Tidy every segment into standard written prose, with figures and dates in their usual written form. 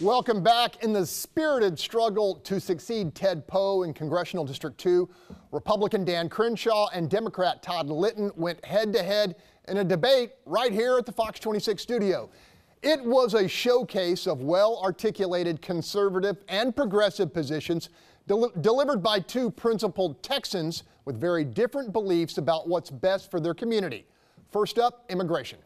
Welcome back. In the spirited struggle to succeed Ted Poe in Congressional District 2, Republican Dan Crenshaw and Democrat Todd Litton went head-to-head in a debate right here at the Fox 26 studio. It was a showcase of well-articulated conservative and progressive positions delivered by two principled Texans with very different beliefs about what's best for their community. First up, immigration.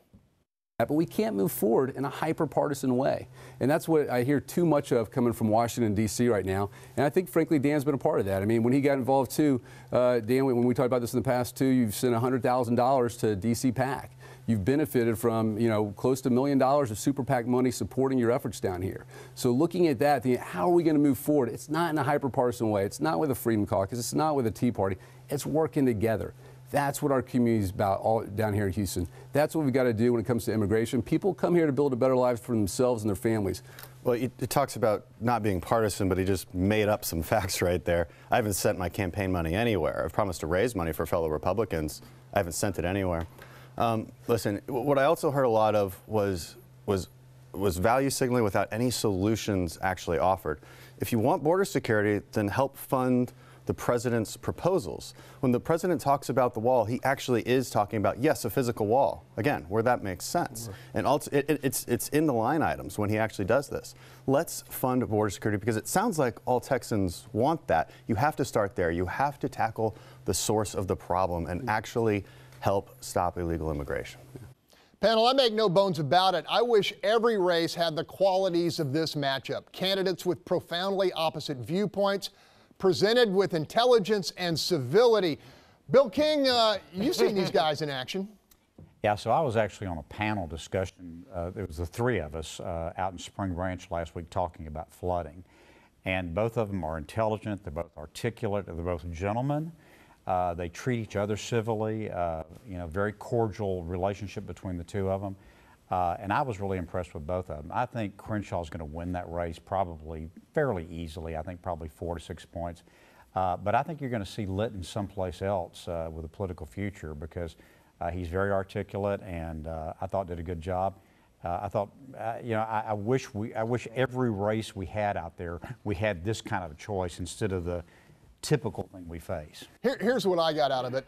But we can't move forward in a hyper-partisan way. And that's what I hear too much of coming from Washington, D.C. right now. And I think, frankly, Dan's been a part of that. I mean, when he got involved, too, Dan, when we talked about this in the past, too, you've sent $100,000 to D.C. PAC. You've benefited from, close to $1 million of super PAC money supporting your efforts down here. So looking at that, how are we going to move forward? It's not in a hyper-partisan way. It's not with a Freedom Caucus. It's not with a Tea Party. It's working together. That's what our community is about all down here in Houston. That's what we've got to do when it comes to immigration. People come here to build a better life for themselves and their families. Well, it talks about not being partisan, but he just made up some facts right there. I haven't sent my campaign money anywhere. I've promised to raise money for fellow Republicans. I haven't sent it anywhere. Listen, what I also heard a lot of was value signaling without any solutions actually offered. If you want border security, then help fund the president's proposals. When the president talks about the wall, he actually is talking about, yes, a physical wall, again, where that makes sense. And also, it's in the line items when he actually does this. Let's fund border security because it sounds like all Texans want that. You have to start there. You have to tackle the source of the problem and actually help stop illegal immigration. Panel, I make no bones about it. I wish every race had the qualities of this matchup. Candidates with profoundly opposite viewpoints, presented with intelligence and civility. Bill King, you've seen these guys in action. Yeah, so I was actually on a panel discussion. There was the three of us out in Spring Branch last week talking about flooding. And both of them are intelligent, they're both articulate, they're both gentlemen. They treat each other civilly, very cordial relationship between the two of them. And I was really impressed with both of them. I think Crenshaw's going to win that race probably fairly easily. I think probably 4 to 6 points. But I think you're going to see Litton someplace else with a political future because he's very articulate and I thought did a good job. I wish every race we had out there, we had this kind of a choice instead of the typical thing we face. Here's what I got out of it.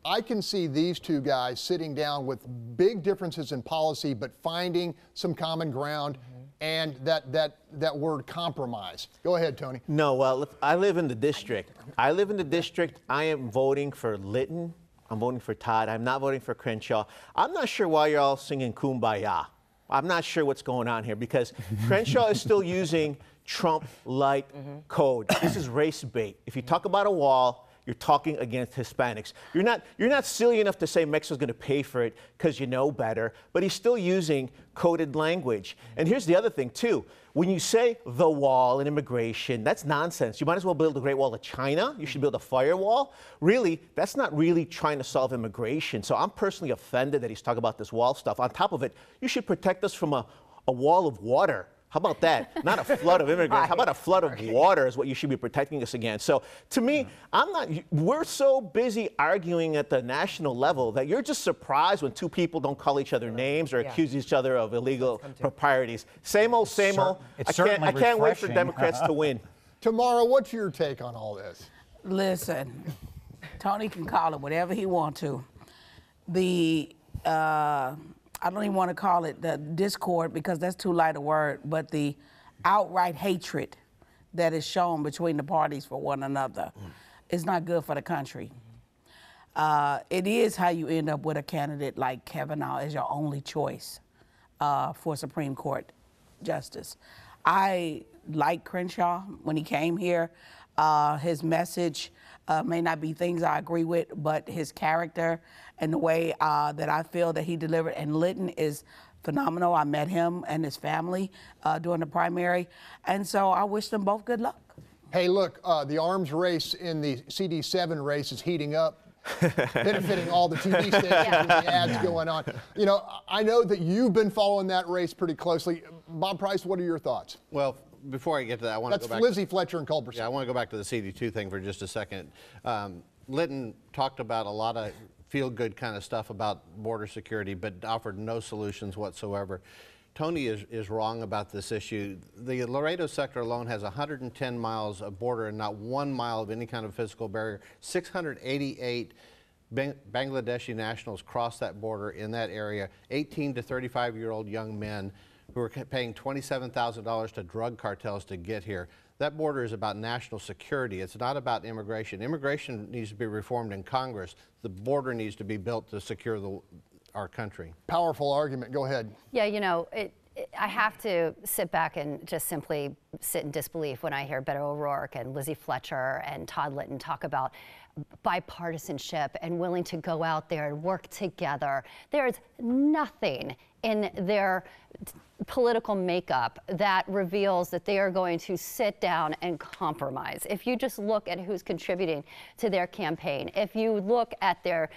I can see these two guys sitting down with big differences in policy, but finding some common ground and that word compromise. Go ahead, Tony. No, well, I live in the district. I am voting for Litton. I'm voting for Todd. I'm not voting for Crenshaw. I'm not sure why you're all singing Kumbaya. I'm not sure what's going on here because Crenshaw is still using Trump-like code. This is race bait. If you talk about a wall, you're talking against Hispanics. You're not silly enough to say Mexico's going to pay for it because you know better, but he's still using coded language. And here's the other thing, too. When you say the wall and immigration, that's nonsense. You might as well build the Great Wall of China. You should build a firewall. Really, that's not really trying to solve immigration. So I'm personally offended that he's talking about this wall stuff. On top of it, you should protect us from a wall of water. How about that? Not a flood of immigrants. How about a flood of water is what you should be protecting us against? So to me, we're so busy arguing at the national level that you're just surprised when two people don't call each other names or accuse each other of illegal proprieties. Same old, same old. I can't wait for Democrats to win. Tomorrow, what's your take on all this? Listen, Tony can call it whatever he wants to. I don't even want to call it the discord because that's too light a word, but the outright hatred that is shown between the parties for one another is not good for the country. It is how you end up with a candidate like Kemah as your only choice for Supreme Court Justice. I like Crenshaw when he came here. His message may not be things I agree with, but his character and the way that I feel that he delivered. And Litton is phenomenal. I met him and his family during the primary. And so I wish them both good luck. Hey, look, the arms race in the CD7 race is heating up. Benefiting all the TV stations with the ads going on. I know that you've been following that race pretty closely. Bob Price, what are your thoughts? Well, before I get to that, I want to go back. That's Lizzie Fletcher and Culberson. Yeah, I want to go back to the CD2 thing for just a second. Litton talked about a lot of feel-good kind of stuff about border security, but offered no solutions whatsoever. Tony is wrong about this issue. The Laredo sector alone has 110 miles of border and not 1 mile of any kind of physical barrier. 688 Bangladeshi nationals cross that border in that area, 18 to 35-year-old young men who are paying $27,000 to drug cartels to get here. That border is about national security. It's not about immigration. Immigration needs to be reformed in Congress. The border needs to be built to secure our country. Powerful argument. Go ahead. Yeah, you know, I have to sit back and just simply sit in disbelief when I hear Beto O'Rourke and Lizzie Fletcher and Todd Litton talk about bipartisanship and willing to go out there and work together. There's nothing in their political makeup that reveals that they are going to sit down and compromise. If you just look at who's contributing to their campaign, if you look at their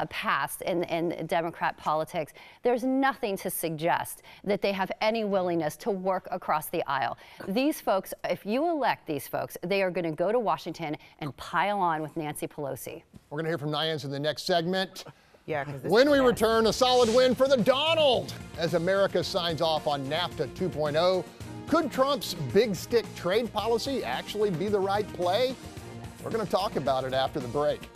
past in Democrat politics, there's nothing to suggest that they have any willingness to work across the aisle. These folks, if you elect these folks, they are going to go to Washington and pile on with Nancy Pelosi. We're going to hear from Nyanza in the next segment. Yeah, when we return, a solid win for the Donald as America signs off on NAFTA 2.0. Could Trump's big stick trade policy actually be the right play? We're going to talk about it after the break.